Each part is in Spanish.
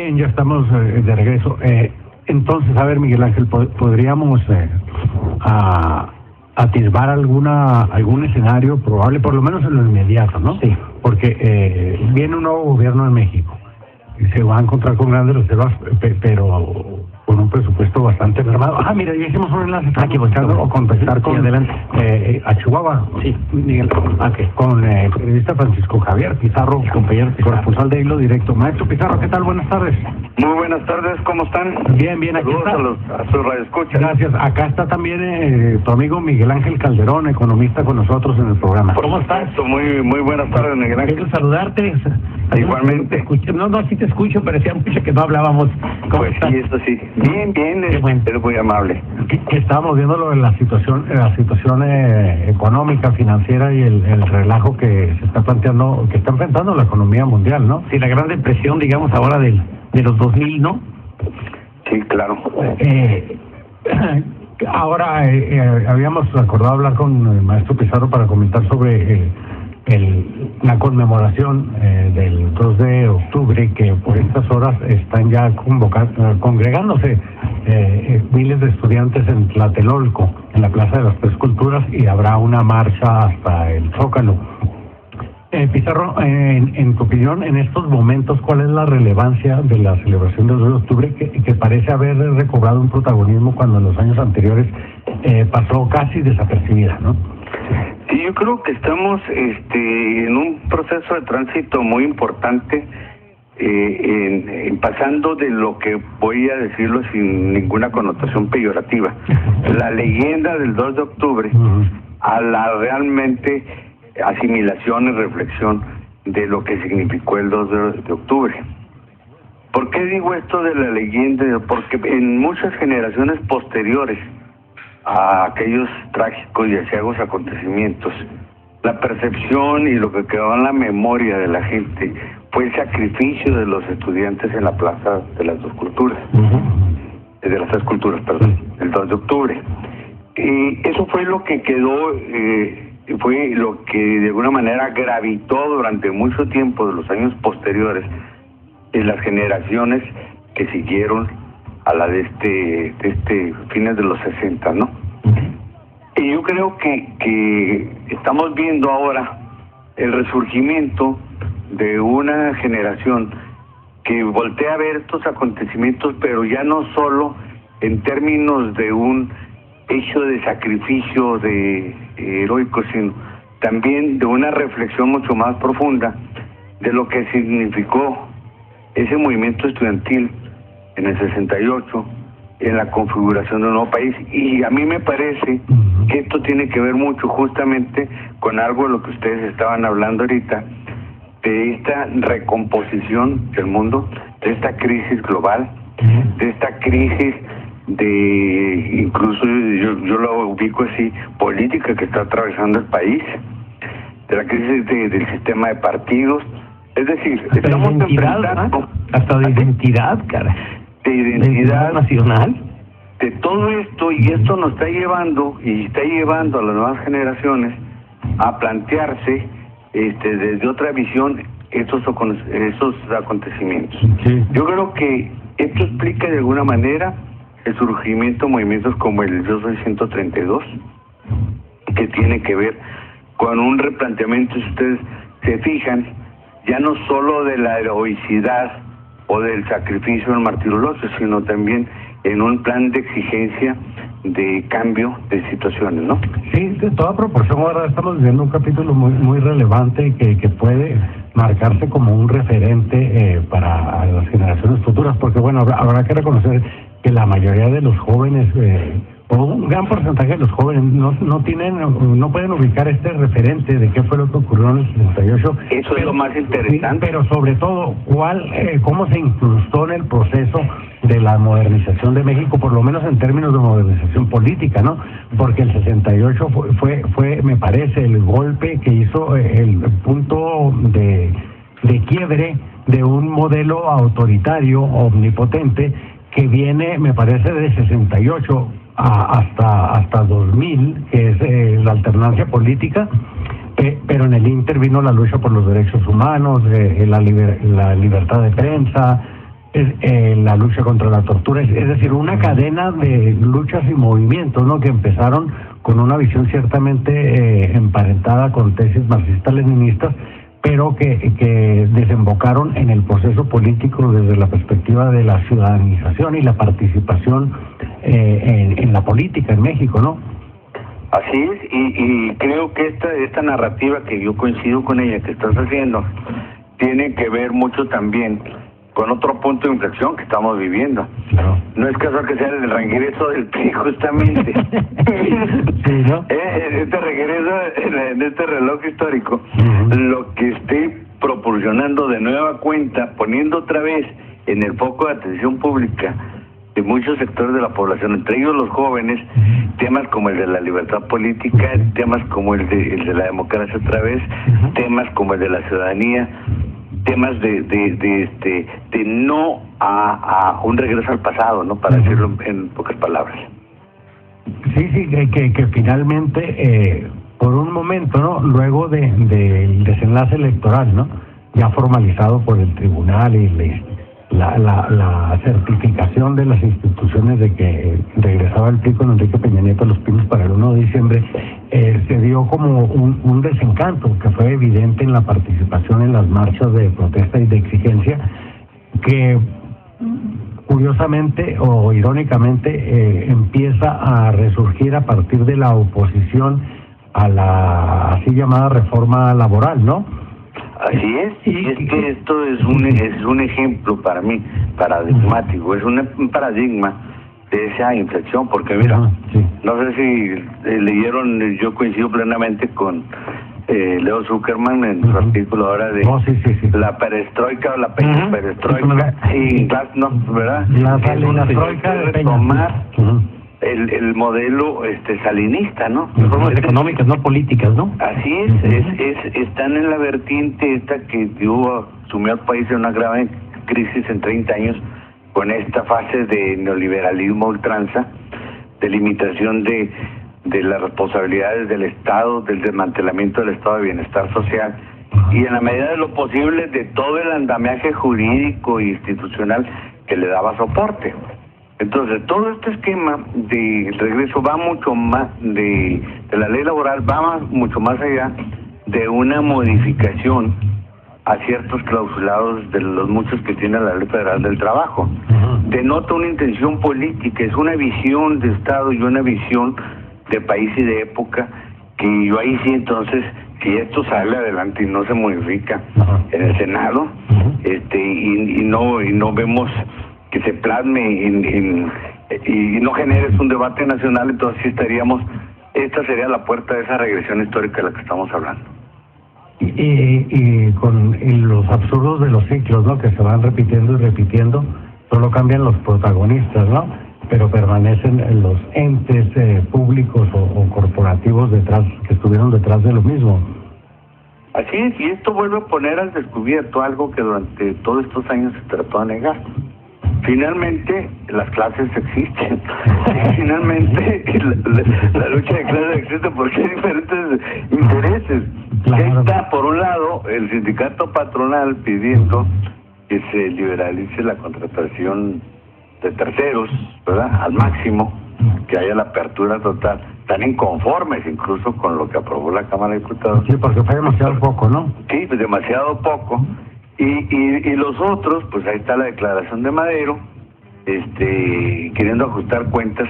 Bien, ya estamos de regreso. Entonces, a ver, Miguel Ángel, ¿podríamos atisbar algún escenario probable, por lo menos en lo inmediato, ¿no? Sí. Porque viene un nuevo gobierno en México y se va a encontrar con grandes reservas, pero con un presupuesto bastante mermado. Mira, ya hicimos un enlace. Estamos buscando contactar con a Chihuahua. Sí, Miguel. Con el periodista Francisco Javier Pizarro, compañero corresponsal de Hilo Directo. Maestro Pizarro, ¿qué tal? Buenas tardes. Muy buenas tardes, ¿cómo están? Bien, aquí saludos está. a su radioescucha. Gracias. Acá está también tu amigo Miguel Ángel Calderón, economista con nosotros en el programa. ¿Cómo estás? Muy buenas tardes, Miguel Ángel. Quiero saludarte. Igualmente. No, sí te escucho, parecía mucho que no hablábamos. ¿Cómo estás? Sí, eso sí. Bien, bueno. es muy amable. Que estábamos viendo lo de la situación económica, financiera y el relajo que se está planteando, que está enfrentando la economía mundial, ¿no? Sí, la gran depresión, digamos, ahora de los 2000, ¿no? Sí, claro. Ahora habíamos acordado hablar con el maestro Pizarro para comentar sobre la conmemoración del 2 de octubre, que por estas horas están ya congregándose miles de estudiantes en Tlatelolco, en la Plaza de las Tres Culturas, y habrá una marcha hasta el Zócalo. Pizarro, en tu opinión, en estos momentos, ¿cuál es la relevancia de la celebración del 2 de octubre que parece haber recobrado un protagonismo cuando en los años anteriores pasó casi desapercibida, ¿no? Sí, yo creo que estamos en un proceso de tránsito muy importante, en pasando de lo que voy a decirlo sin ninguna connotación peyorativa, la leyenda del 2 de octubre, a la realmente asimilación y reflexión de lo que significó el 2 de octubre. ¿Por qué digo esto de la leyenda? Porque en muchas generaciones posteriores a aquellos trágicos y aciagos acontecimientos, la percepción y lo que quedó en la memoria de la gente fue el sacrificio de los estudiantes en la Plaza de las Dos Culturas, de las Tres Culturas, perdón, el 2 de octubre. Y eso fue lo que quedó, fue lo que de alguna manera gravitó durante mucho tiempo de los años posteriores en las generaciones que siguieron a la de fines de los 60, ¿no? Y yo creo que estamos viendo ahora el resurgimiento de una generación que voltea a ver estos acontecimientos, pero ya no solo en términos de un hecho de sacrificio heroico, sino también de una reflexión mucho más profunda de lo que significó ese movimiento estudiantil en el 68, en la configuración de un nuevo país. Y a mí me parece que esto tiene que ver mucho justamente con algo de lo que ustedes estaban hablando ahorita, de esta recomposición del mundo, de esta crisis global, de esta crisis incluso yo lo ubico así, política que está atravesando el país, de la crisis del sistema de partidos. Es decir, estamos enfrentando hasta de identidad, cara, de identidad nacional, de todo esto, y esto nos está llevando a las nuevas generaciones a plantearse desde otra visión esos acontecimientos. Sí. Yo creo que esto explica de alguna manera el surgimiento de movimientos como el Yo Soy 132, que tiene que ver con un replanteamiento, si ustedes se fijan, ya no solo de la heroicidad o del sacrificio del martirologio, sino también en un plan de exigencia de cambio de situaciones, ¿no? Sí, de toda proporción. Ahora estamos viviendo un capítulo muy relevante que puede marcarse como un referente para las generaciones futuras, porque bueno, habrá que reconocer que la mayoría de los jóvenes, o un gran porcentaje de los jóvenes, no pueden ubicar este referente de qué fue lo que ocurrió en el 68. Eso es lo más interesante. Pero sobre todo, cómo se incrustó en el proceso de la modernización de México, por lo menos en términos de modernización política, ¿no? Porque el 68 fue me parece, el golpe que hizo el punto de quiebre de un modelo autoritario, omnipotente, que viene, me parece, de 68 hasta 2000, que es la alternancia política, pero en el ínter vino la lucha por los derechos humanos, la libertad de prensa, la lucha contra la tortura, es decir, una cadena de luchas y movimientos, ¿no?, que empezaron con una visión ciertamente emparentada con tesis marxistas-leninistas, pero que desembocaron en el proceso político desde la perspectiva de la ciudadanización y la participación en la política en México, ¿no? Así es, y creo que esta narrativa, que yo coincido con ella, que estás haciendo, tiene que ver mucho también con otro punto de inflexión que estamos viviendo. Claro. No es casual que sea el regreso del PRI, justamente. Sí, ¿no? Este regreso en este reloj histórico, lo que esté proporcionando de nueva cuenta, poniendo otra vez en el foco de atención pública de muchos sectores de la población, entre ellos los jóvenes, temas como el de la libertad política, temas como el de la democracia otra vez, temas como el de la ciudadanía, temas de no a un regreso al pasado, ¿no?, para decirlo en pocas palabras. Sí, que finalmente, por un momento, ¿no?, luego del desenlace electoral, ¿no?, ya formalizado por el tribunal y la certificación de las instituciones de que regresaba el PRI con Enrique Peña Nieto a Los Pinos para el 1 de diciembre, se dio como un desencanto que fue evidente en la participación en las marchas de protesta y de exigencia, que curiosamente o irónicamente empieza a resurgir a partir de la oposición a la así llamada reforma laboral, ¿no? Así es, y es que esto es un ejemplo para mí paradigmático, es un paradigma de esa inflexión, porque mira, no sé si leyeron, yo coincido plenamente con Leo Zuckerman en su artículo ahora de la perestroika o la perestroika y Glasnost, ¿verdad? La troika de retomar el modelo salinista, ¿no? Reformas económicas, no políticas, ¿no? Así es, están en la vertiente esta que sumió al país en una grave crisis en 30 años, con esta fase de neoliberalismo ultranza, de limitación de las responsabilidades del Estado, del desmantelamiento del Estado de Bienestar Social, y en la medida de lo posible de todo el andamiaje jurídico e institucional que le daba soporte. Entonces, todo este esquema de regreso va mucho más de la ley laboral, mucho más allá de una modificación a ciertos clausulados de los muchos que tiene la Ley Federal del Trabajo. Denota una intención política, es una visión de Estado y una visión de país y de época, que yo ahí sí, entonces, si esto sale adelante y no se modifica en el Senado, y no vemos que se plasme y no generes un debate nacional, entonces sí esta sería la puerta de esa regresión histórica de la que estamos hablando. Y con los absurdos de los ciclos, ¿no?, que se van repitiendo y repitiendo, solo cambian los protagonistas, ¿no?, pero permanecen los entes públicos o corporativos que estuvieron detrás de lo mismo. Así es, y esto vuelve a poner al descubierto algo que durante todos estos años se trató de negar. Finalmente, las clases existen. Finalmente, la lucha de clases existe porque hay diferentes intereses. Claro. Está, por un lado, el sindicato patronal pidiendo que se liberalice la contratación de terceros, ¿verdad?, al máximo, que haya la apertura total. Están inconformes incluso con lo que aprobó la Cámara de Diputados. Sí, porque fue demasiado poco, ¿no? Sí, pues demasiado poco. Y los otros, pues ahí está la declaración de Madero, queriendo ajustar cuentas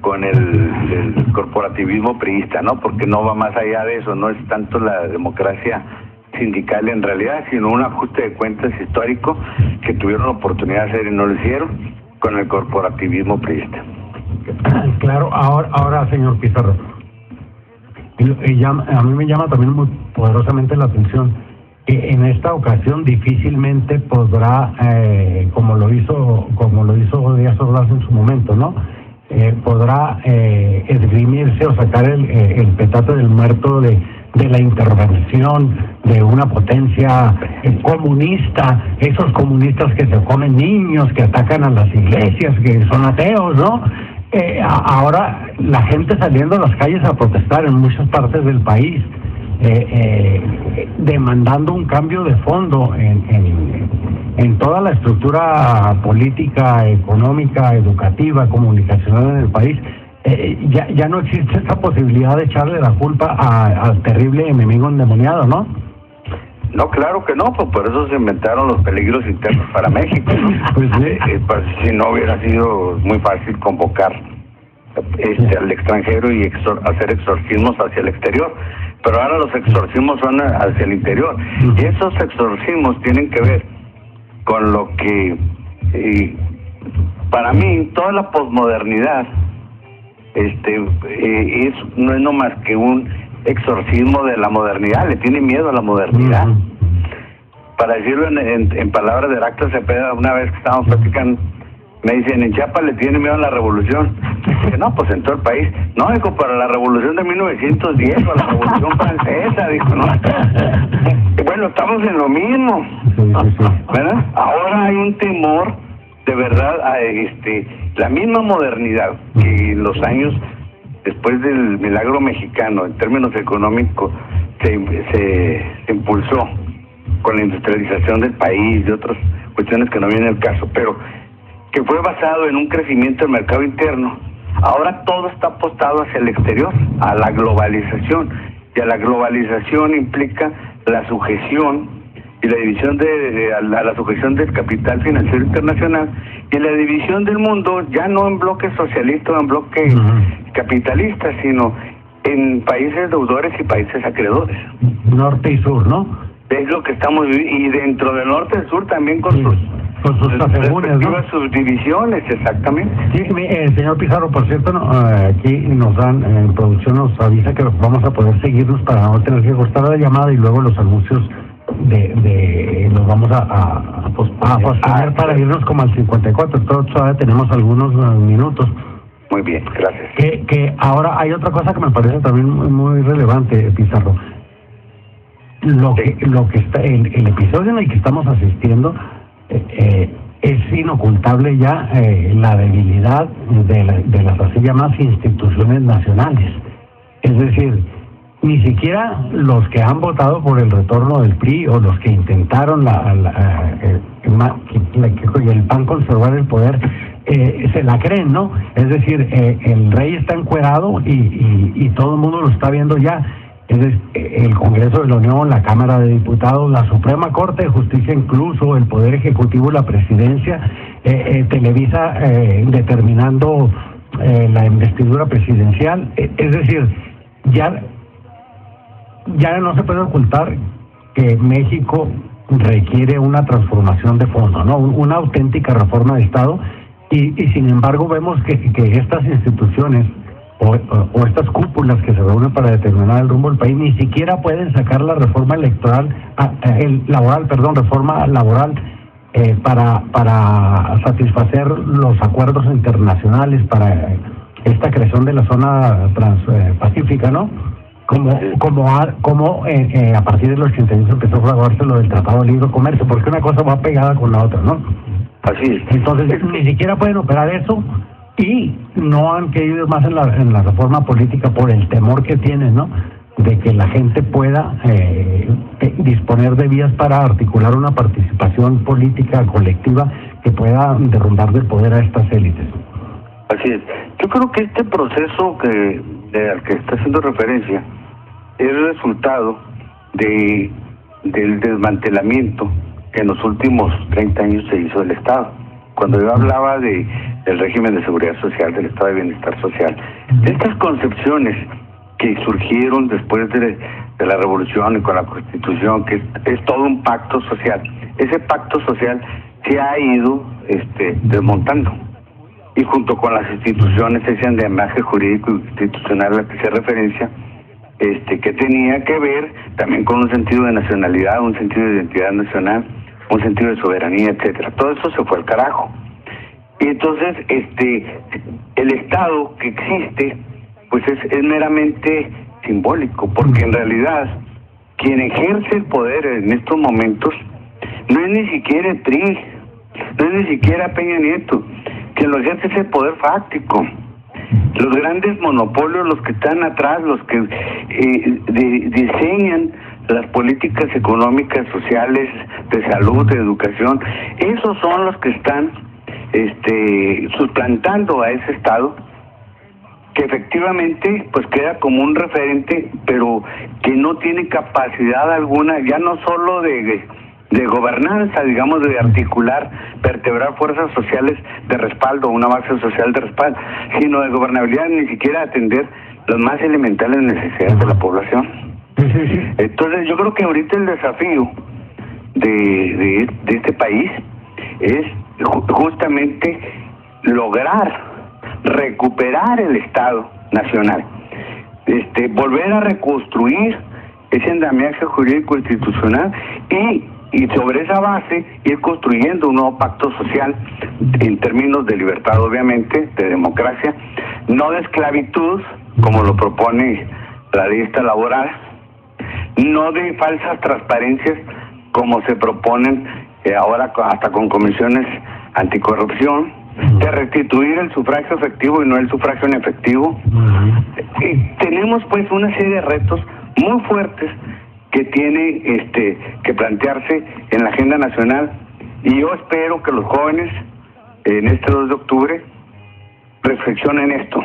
con el corporativismo priista, ¿no? Porque no va más allá de eso, no es tanto la democracia sindical en realidad, sino un ajuste de cuentas histórico que tuvieron la oportunidad de hacer y no lo hicieron con el corporativismo priista. Claro, ahora señor Pizarro, a mí me llama también muy poderosamente la atención que en esta ocasión difícilmente podrá, como lo hizo Díaz Ordaz en su momento, ¿no?, podrá esgrimirse o sacar el petate del muerto de la intervención de una potencia comunista, esos comunistas que se comen niños, que atacan a las iglesias, que son ateos, ¿no? Ahora la gente saliendo a las calles a protestar en muchas partes del país, demandando un cambio de fondo en en toda la estructura política, económica, educativa, comunicacional en el país, ya no existe esa posibilidad de echarle la culpa al terrible enemigo endemoniado, ¿no? No, claro que no, pues por eso se inventaron los peligros internos para México, ¿no? Pues, Pues si no hubiera sido muy fácil convocar al extranjero y hacer exorcismos hacia el exterior, pero ahora los exorcismos son hacia el interior, y esos exorcismos tienen que ver con lo que para mí toda la posmodernidad no es nomás que un exorcismo de la modernidad, le tiene miedo a la modernidad. Para decirlo en palabras de Heraclio Cepeda, una vez que estábamos platicando, me dicen, en Chiapas le tiene miedo a la revolución. Dije, no, pues en todo el país. No, dijo, para la revolución de 1910 o la revolución francesa, dijo, no. Bueno, estamos en lo mismo, ¿verdad? Ahora hay un temor, de verdad, a la misma modernidad que en los años después del milagro mexicano, en términos económicos, se impulsó con la industrialización del país y otras cuestiones que no vienen al caso, pero que fue basado en un crecimiento del mercado interno. Ahora todo está apostado hacia el exterior, a la globalización, y a la globalización implica la sujeción y la división a la sujeción del capital financiero internacional y la división del mundo ya no en bloques socialistas o en bloques capitalistas, sino en países deudores y países acreedores. Norte y sur, ¿no? Es lo que estamos viviendo, y dentro del norte y sur también con sus respectivas subdivisiones, exactamente. Sí, señor Pizarro, por cierto, aquí nos dan, en producción nos avisa que vamos a poder seguirnos para no tener que cortar la llamada y luego los anuncios nos vamos a posponer para irnos como al 54, todavía tenemos algunos minutos. Muy bien, gracias. Que ahora hay otra cosa que me parece también muy relevante, Pizarro. Lo que está el episodio en el que estamos asistiendo es inocultable ya la debilidad de las así llamadas instituciones nacionales. Es decir, ni siquiera los que han votado por el retorno del PRI o los que intentaron el PAN conservar el poder se la creen, ¿no? Es decir, el rey está encuerado y todo el mundo lo está viendo ya. El Congreso de la Unión, la Cámara de Diputados, la Suprema Corte de Justicia, incluso el Poder Ejecutivo, la Presidencia, Televisa determinando la investidura presidencial. Es decir, ya no se puede ocultar que México requiere una transformación de fondo, ¿no? Una auténtica reforma de Estado y sin embargo vemos que estas instituciones o estas cúpulas que se reúnen para determinar el rumbo del país ni siquiera pueden sacar la reforma reforma laboral para satisfacer los acuerdos internacionales para esta creación de la zona transpacífica, ¿no? Como a partir del 81 empezó a fraguarse lo del Tratado de Libre Comercio, porque una cosa va pegada con la otra, ¿no? Así es. Entonces ni siquiera pueden operar eso. Y no han querido más en la reforma política por el temor que tienen, ¿no? De que la gente pueda disponer de vías para articular una participación política colectiva que pueda derrumbar del poder a estas élites. Así es. Yo creo que este proceso al que está haciendo referencia es el resultado del desmantelamiento que en los últimos 30 años se hizo del Estado. Cuando yo hablaba del régimen de seguridad social, del estado de bienestar social, de estas concepciones que surgieron después de la revolución y con la Constitución, que es todo un pacto social, ese pacto social se ha ido desmontando. Y junto con las instituciones, ese andamiaje jurídico y institucional al que se referencia, que tenía que ver también con un sentido de nacionalidad, un sentido de identidad nacional, un sentido de soberanía, etcétera. Todo eso se fue al carajo. Y entonces, el Estado que existe, pues es meramente simbólico, porque en realidad quien ejerce el poder en estos momentos no es ni siquiera el PRI, no es ni siquiera Peña Nieto, quien lo ejerce es el poder fáctico. Los grandes monopolios, los que están atrás, los que diseñan las políticas económicas, sociales, de salud, de educación, esos son los que están suplantando a ese Estado, que efectivamente pues queda como un referente, pero que no tiene capacidad alguna, ya no solo de gobernanza, digamos, de articular, vertebrar fuerzas sociales de respaldo, una base social de respaldo, sino de gobernabilidad, ni siquiera atender las más elementales necesidades de la población. Entonces yo creo que ahorita el desafío de este país es justamente lograr recuperar el Estado Nacional, volver a reconstruir ese andamiaje jurídico institucional y sobre esa base ir construyendo un nuevo pacto social en términos de libertad, obviamente, de democracia, no de esclavitud, como lo propone la ley laboral, no de falsas transparencias, como se proponen ahora hasta con comisiones anticorrupción, de restituir el sufragio efectivo y no el sufragio en efectivo. Tenemos pues una serie de retos muy fuertes que tiene que plantearse en la agenda nacional, y yo espero que los jóvenes en este 2 de octubre reflexionen esto,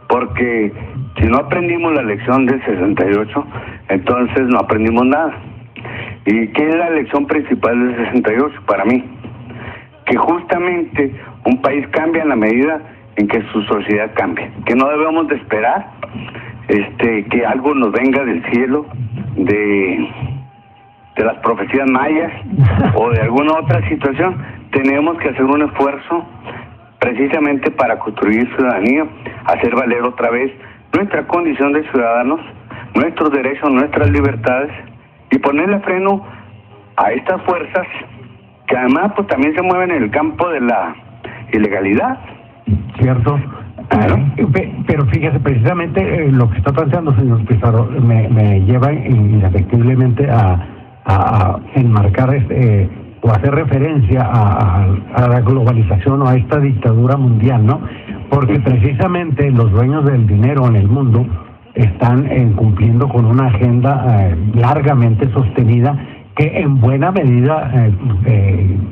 porque si no aprendimos la lección del 68, entonces no aprendimos nada. ¿Y qué es la lección principal del 68 para mí? Que justamente un país cambia en la medida en que su sociedad cambia, que no debemos de esperar que algo nos venga del cielo, de las profecías mayas o de alguna otra situación. Tenemos que hacer un esfuerzo precisamente para construir ciudadanía, hacer valer otra vez nuestra condición de ciudadanos, nuestros derechos, nuestras libertades, y ponerle freno a estas fuerzas que además pues también se mueven en el campo de la ilegalidad. ¿Cierto? Pero fíjese, precisamente lo que está planteando, señor Pizarro, me lleva indefectiblemente a enmarcar o hacer referencia a la globalización o a esta dictadura mundial, ¿no? Porque precisamente los dueños del dinero en el mundo están cumpliendo con una agenda largamente sostenida, que en buena medida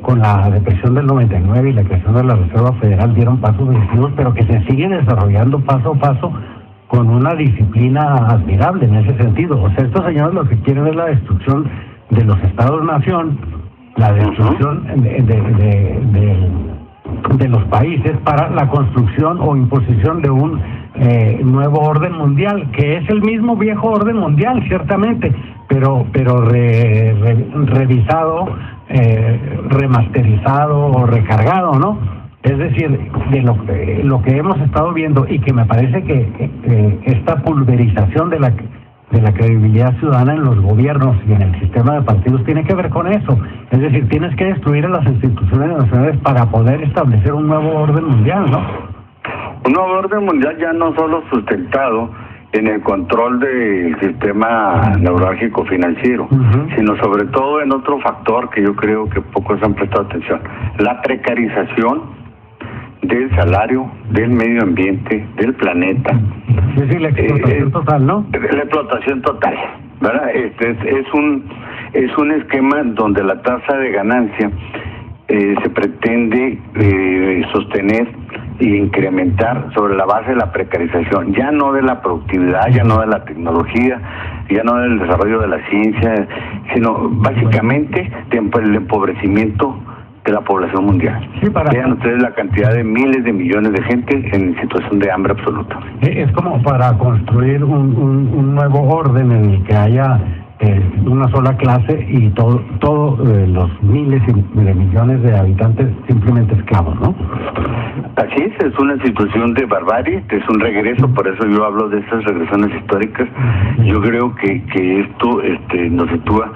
con la depresión del 99 y la creación de la Reserva Federal dieron pasos decisivos, pero que se siguen desarrollando paso a paso con una disciplina admirable en ese sentido. O sea, estos señores lo que quieren es la destrucción de los Estados-nación, la destrucción de los países para la construcción o imposición de un nuevo orden mundial, que es el mismo viejo orden mundial, ciertamente, pero revisado, remasterizado o recargado, ¿no? Es decir, de lo que hemos estado viendo, y que me parece que esta pulverización de la credibilidad ciudadana en los gobiernos y en el sistema de partidos tiene que ver con eso. Es decir, tienes que destruir a las instituciones nacionales para poder establecer un nuevo orden mundial, ¿no? Un nuevo orden mundial ya no solo sustentado en el control del sistema neurálgico financiero, sino sobre todo en otro factor que yo creo que pocos han prestado atención: la precarización del salario, del medio ambiente, del planeta. Es decir, la explotación total, ¿no? La explotación total, ¿verdad? Es un esquema donde la tasa de ganancia se pretende sostener e incrementar sobre la base de la precarización, ya no de la productividad, ya no de la tecnología, ya no del desarrollo de la ciencia, sino básicamente del empobrecimiento de la población mundial. Sí, vean ustedes la cantidad de miles de millones de gente en situación de hambre absoluta. Es como para construir un nuevo orden en el que haya una sola clase y todos los miles de millones de habitantes simplemente esclavos, ¿no? Así es una situación de barbarie, es un regreso, por eso yo hablo de estas regresiones históricas. Yo creo que esto nos sitúa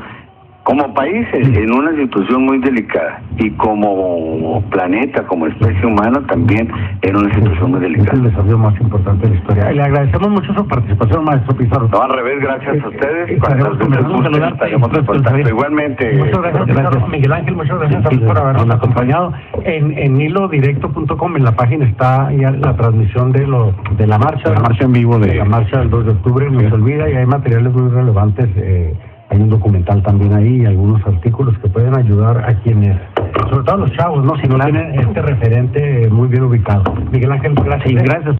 como país en una situación muy delicada y como planeta, como especie humana también en una situación muy Es delicada. el desafío más importante de la historia. Le agradecemos mucho su participación, maestro Pizarro. No, al revés, gracias a ustedes. Estaremos conversando, Estaremos en contacto. Igualmente. Muchas gracias, Pizarro. Miguel Ángel, muchas gracias a ti por habernos acompañado. En hilodirecto.com, en la página está ya la transmisión de la marcha en vivo de la marcha del 2 de octubre, no se olvida, y hay materiales muy relevantes. Hay un documental también ahí y algunos artículos que pueden ayudar a quienes, sobre todo a los chavos, ¿no? Si no tienen este referente muy bien ubicado. Miguel Ángel, gracias. Sí, gracias.